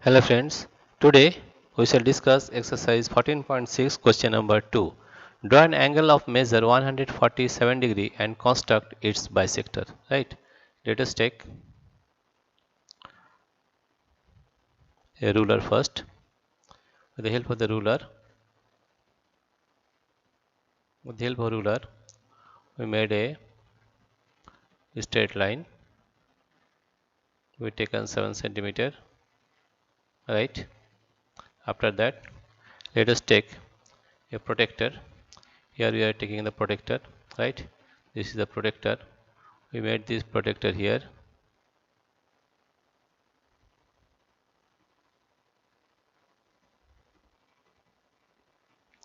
Hello friends, today we shall discuss exercise 14.6 question number 2. Draw an angle of measure 147 degree and construct its bisector. Right? Let us take a ruler first. With the help of the ruler, we made a straight line. We taken 7 centimeter. Right? After that, let us take a protractor. Here we are taking the protractor. Right? This is the protractor. We made this protractor here.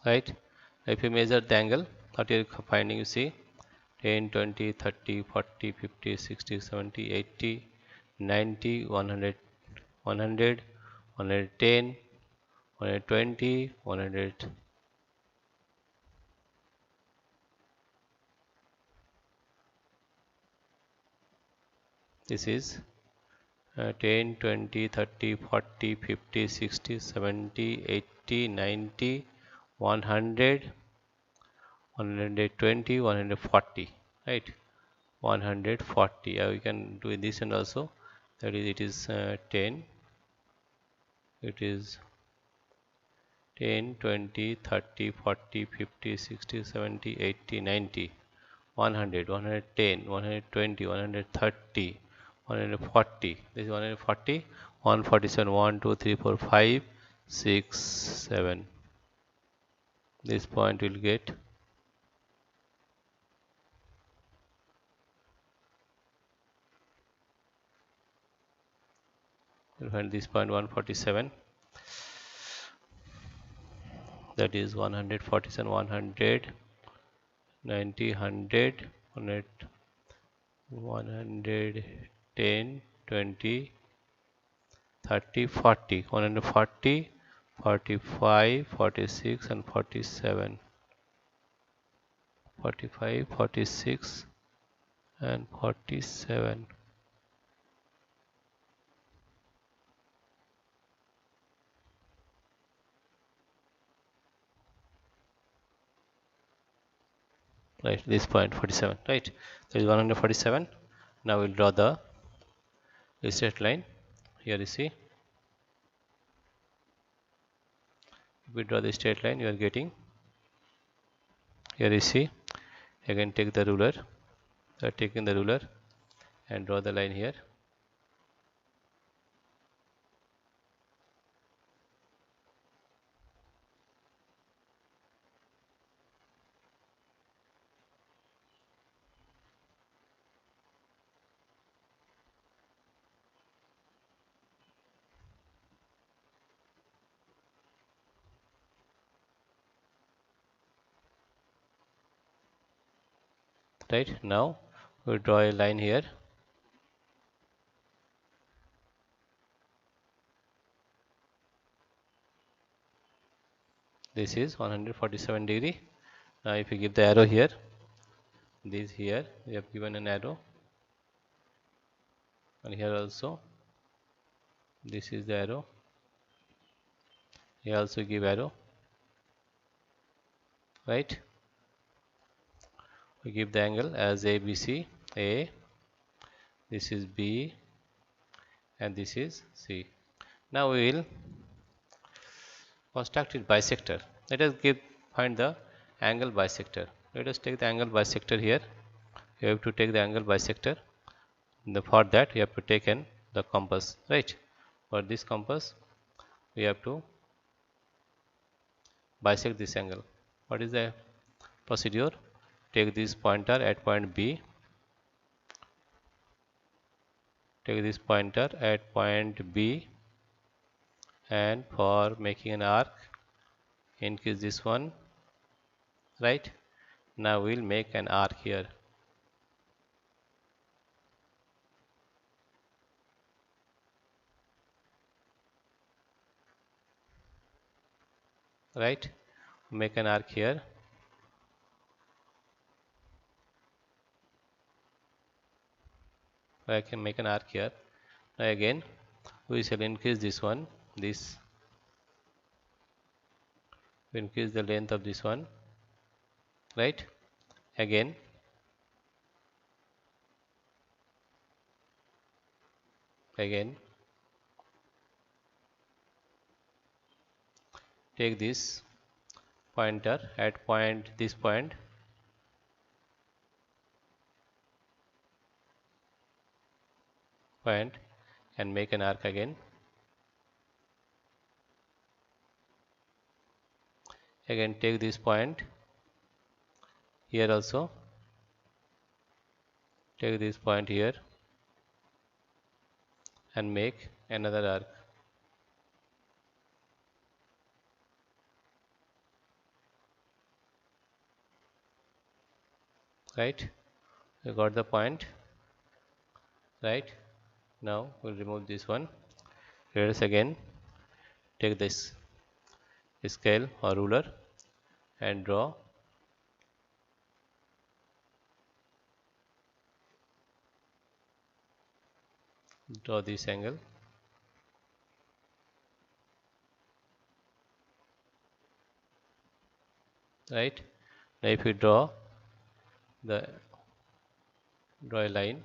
Right? If you measure the angle, what you are finding, you see 10, 20, 30, 40, 50, 60, 70, 80, 90, 100, 100, 110, 120, 100. This is 10, 20, 30, 40, 50, 60, 70, 80, 90, 100, 120, 140. Right? 140. We can do this and also that is it is 10. It is 10, 20, 30, 40, 50, 60, 70, 80, 90, 100, 110, 120, 130, 140. This is 140, 147, 1, 2, 3, 4, 5, 6, 7. This point will get you'll find this point 147. That is 147, 100, 90, 100, 100, 110, 20, 30, 40, 140, 45, 46 and 47, 45, 46 and 47. Right, this point 47. Right, there is 147. Now we'll draw the straight line. Here you see, if we draw the straight line, you are getting, here you see, again take the ruler, taking the ruler and draw the line here. Right, now we draw a line here. This is 147 degree. Now if you give the arrow here, this here we have given an arrow, and here also this is the arrow. Here also give arrow. Right, we give the angle as ABC. A, this is B, and this is C. Now we will construct it bisector. Let us find the angle bisector. Let us take the angle bisector here. You have to take the angle bisector. For that you have to take the compass. Right, for this compass we have to bisect this angle. What is the procedure? Take this pointer at point B. Take this pointer at point B, and for making an arc, increase this one. Right, now we'll make an arc here. Right, make an arc here. I can make an arc here. Now again we shall increase this one this, we increase the length of this one, right? Again take this pointer at this point and make an arc again. Again take this point here, also take this point here and make another arc. Right, you got the point, right? Now we'll remove this one. Let us again take this scale or ruler and draw this angle. Right, now if you draw a line,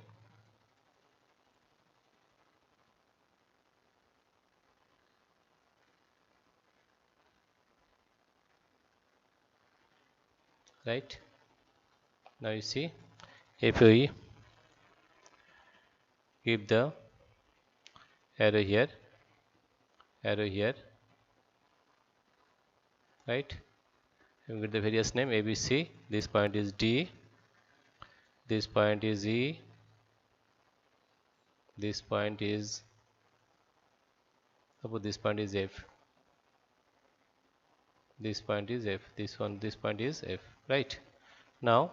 right? Now you see, if we keep the arrow here, right? You get the various name ABC. This point is D, this point is E, this point is, suppose this point is F, this point is F, this point is F, right? Now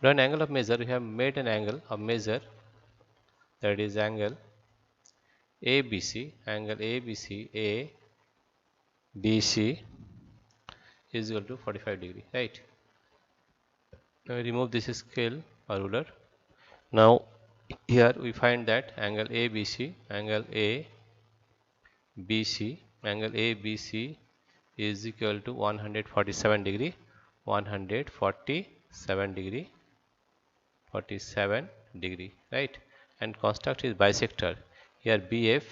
draw an angle of measure. We have made an angle of measure, that is angle ABC, ABC is equal to 45 degree, right? Now we remove this scale or ruler. Now here we find that angle ABC is equal to 147 degree, 147 degree, right? And construct is bisector. Here BF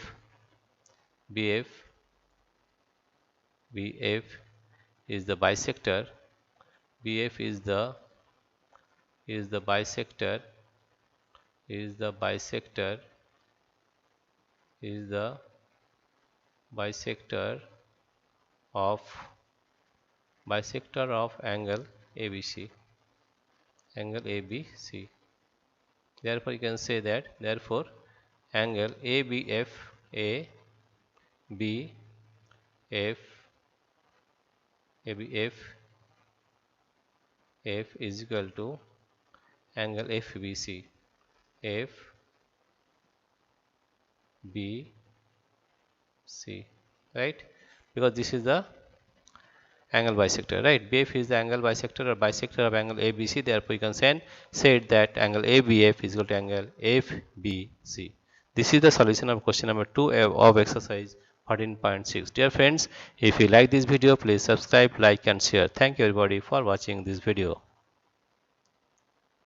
is the bisector. BF is the bisector of angle ABC. Therefore you can say that, therefore angle ABF is equal to angle FBC, right? Because this is the angle bisector, right? BF is the angle bisector or bisector of angle ABC. Therefore you can say that angle ABF is equal to angle FBC. This is the solution of question number 2 of exercise 14.6. Dear friends, if you like this video, please subscribe, like and share. Thank you everybody for watching this video.